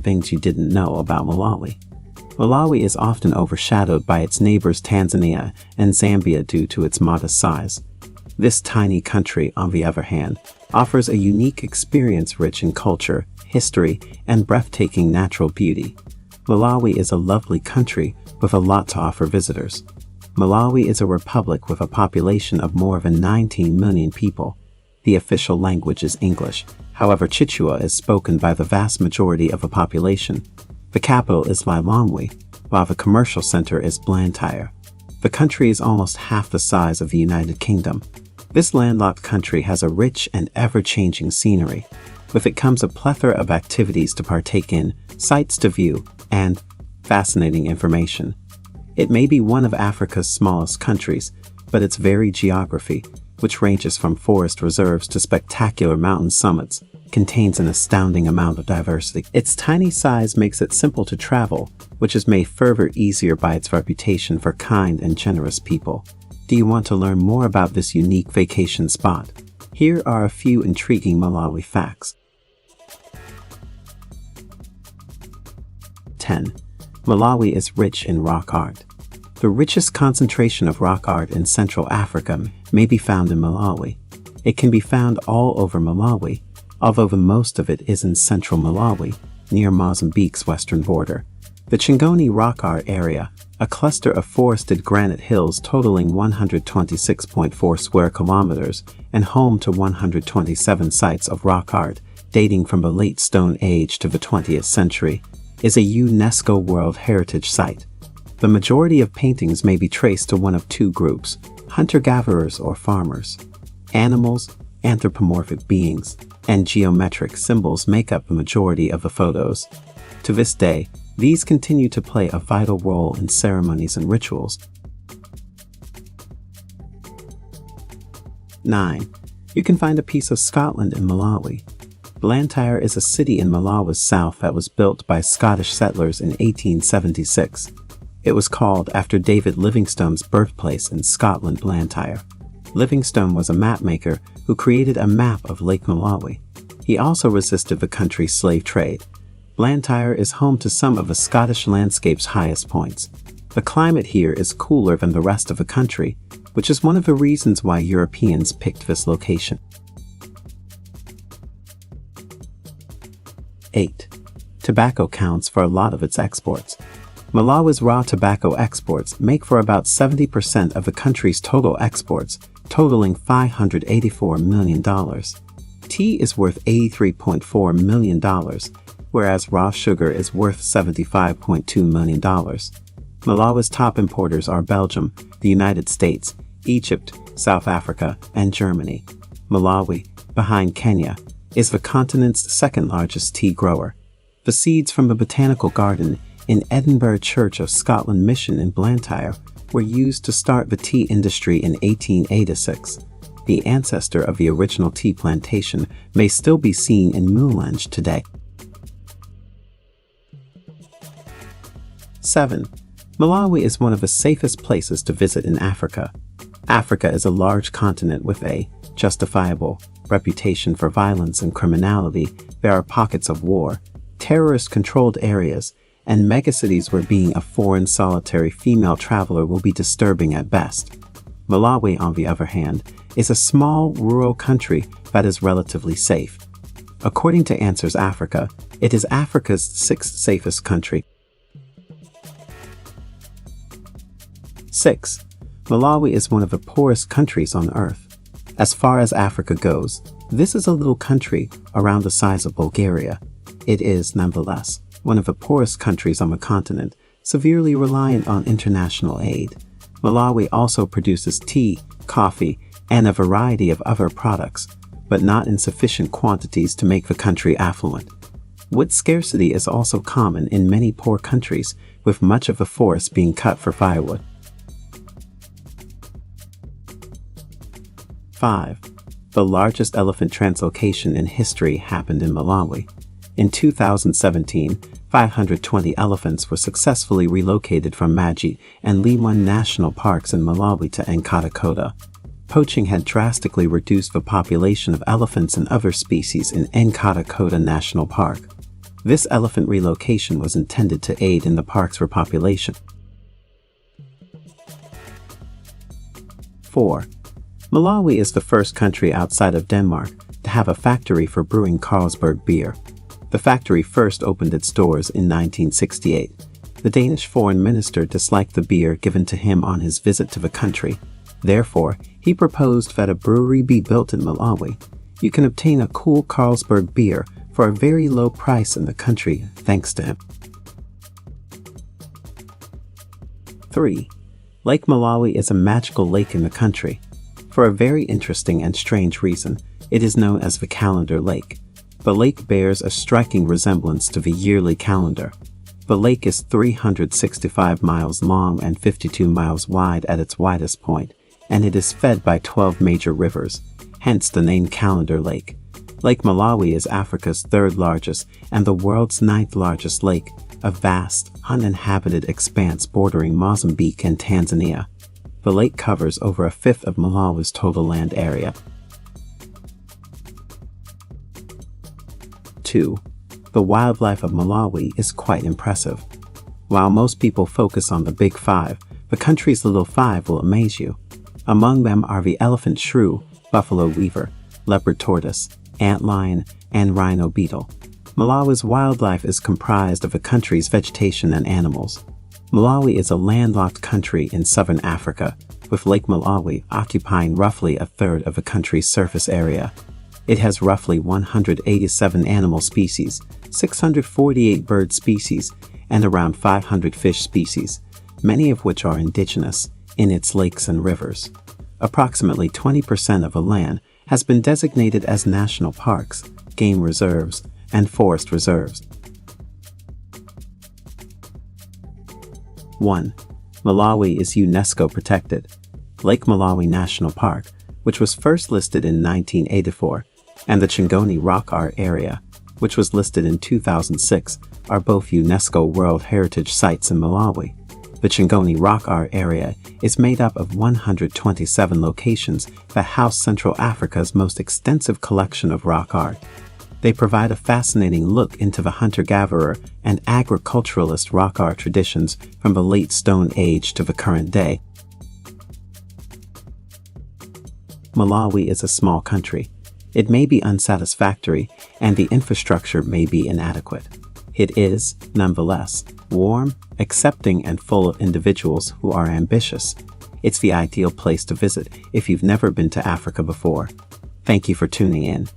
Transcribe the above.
things you didn't know about Malawi. Malawi is often overshadowed by its neighbors Tanzania and Zambia due to its modest size. This tiny country, on the other hand, offers a unique experience rich in culture, history, and breathtaking natural beauty. Malawi is a lovely country with a lot to offer visitors. Malawi is a republic with a population of more than 19 million people. The official language is English, however Chichewa is spoken by the vast majority of the population. The capital is Lilongwe, while the commercial center is Blantyre. The country is almost half the size of the United Kingdom. This landlocked country has a rich and ever-changing scenery. With it comes a plethora of activities to partake in, sights to view, and fascinating information. It may be one of Africa's smallest countries, but its varied geography, which ranges from forest reserves to spectacular mountain summits, contains an astounding amount of diversity. Its tiny size makes it simple to travel, which is made further easier by its reputation for kind and generous people. Do you want to learn more about this unique vacation spot? Here are a few intriguing Malawi facts. 10. Malawi is rich in rock art. The richest concentration of rock art in Central Africa may be found in Malawi. It can be found all over Malawi, although the most of it is in central Malawi, near Mozambique's western border. The Chingoni rock art area, a cluster of forested granite hills totaling 126.4 square kilometers and home to 127 sites of rock art dating from the late Stone Age to the 20th century, is a UNESCO World Heritage Site. The majority of paintings may be traced to one of two groups, hunter-gatherers or farmers. Animals, anthropomorphic beings, and geometric symbols make up the majority of the photos. To this day, these continue to play a vital role in ceremonies and rituals. 9. You can find a piece of Scotland in Malawi. Blantyre is a city in Malawi's south that was built by Scottish settlers in 1876. It was called after David Livingstone's birthplace in Scotland, Blantyre. Livingstone was a mapmaker who created a map of Lake Malawi. He also resisted the country's slave trade. Blantyre is home to some of the Scottish landscape's highest points. The climate here is cooler than the rest of the country, which is one of the reasons why Europeans picked this location. 8. Tobacco counts for a lot of its exports. Malawi's raw tobacco exports make for about 70% of the country's total exports, totaling $584 million. Tea is worth $83.4 million, whereas raw sugar is worth $75.2 million. Malawi's top importers are Belgium, the United States, Egypt, South Africa, and Germany. Malawi, behind Kenya, is the continent's second-largest tea grower. The seeds from the botanical garden in Edinburgh Church of Scotland Mission in Blantyre were used to start the tea industry in 1886. The ancestor of the original tea plantation may still be seen in Mulanje today. 7. Malawi is one of the safest places to visit in Africa. Africa is a large continent with a justifiable reputation for violence and criminality. There are pockets of war, terrorist-controlled areas, and megacities where being a foreign solitary female traveler will be disturbing at best. Malawi, on the other hand, is a small, rural country that is relatively safe. According to Answers Africa, it is Africa's 6th safest country. 6. Malawi is one of the poorest countries on Earth. As far as Africa goes, this is a little country around the size of Bulgaria. It is, nonetheless, one of the poorest countries on the continent, severely reliant on international aid. Malawi also produces tea, coffee, and a variety of other products, but not in sufficient quantities to make the country affluent. Wood scarcity is also common in many poor countries, with much of the forest being cut for firewood. 5. The largest elephant translocation in history happened in Malawi. In 2017, 520 elephants were successfully relocated from Majit and Liwan national parks in Malawi to Nkhotakota. Poaching had drastically reduced the population of elephants and other species in Nkhotakota National Park. This elephant relocation was intended to aid in the park's repopulation. 4. Malawi is the first country outside of Denmark to have a factory for brewing Carlsberg beer. The factory first opened its doors in 1968. The Danish foreign minister disliked the beer given to him on his visit to the country. Therefore, he proposed that a brewery be built in Malawi. You can obtain a cool Carlsberg beer for a very low price in the country thanks to him. 3. Lake Malawi is a magical lake in the country. For a very interesting and strange reason, it is known as the Calendar Lake. The lake bears a striking resemblance to the yearly calendar. The lake is 365 miles long and 52 miles wide at its widest point, and it is fed by 12 major rivers, hence the name Calendar Lake. Lake Malawi is Africa's third largest and the world's ninth largest lake, a vast, uninhabited expanse bordering Mozambique and Tanzania. The lake covers over a fifth of Malawi's total land area. 2. The wildlife of Malawi is quite impressive. While most people focus on the big five, the country's little five will amaze you. Among them are the elephant shrew, buffalo weaver, leopard tortoise, antlion, and rhino beetle. Malawi's wildlife is comprised of the country's vegetation and animals. Malawi is a landlocked country in southern Africa, with Lake Malawi occupying roughly a third of the country's surface area. It has roughly 187 animal species, 648 bird species, and around 500 fish species, many of which are indigenous, in its lakes and rivers. Approximately 20% of the land has been designated as national parks, game reserves, and forest reserves. 1. Malawi is UNESCO protected. Lake Malawi National Park, which was first listed in 1984, and the Chingoni Rock Art Area, which was listed in 2006, are both UNESCO World Heritage Sites in Malawi. The Chingoni Rock Art Area is made up of 127 locations that house Central Africa's most extensive collection of rock art. They provide a fascinating look into the hunter-gatherer and agriculturalist rock art traditions from the late Stone Age to the current day. Malawi is a small country. It may be unsatisfactory, and the infrastructure may be inadequate. It is, nonetheless, warm, accepting, and full of individuals who are ambitious. It's the ideal place to visit if you've never been to Africa before. Thank you for tuning in.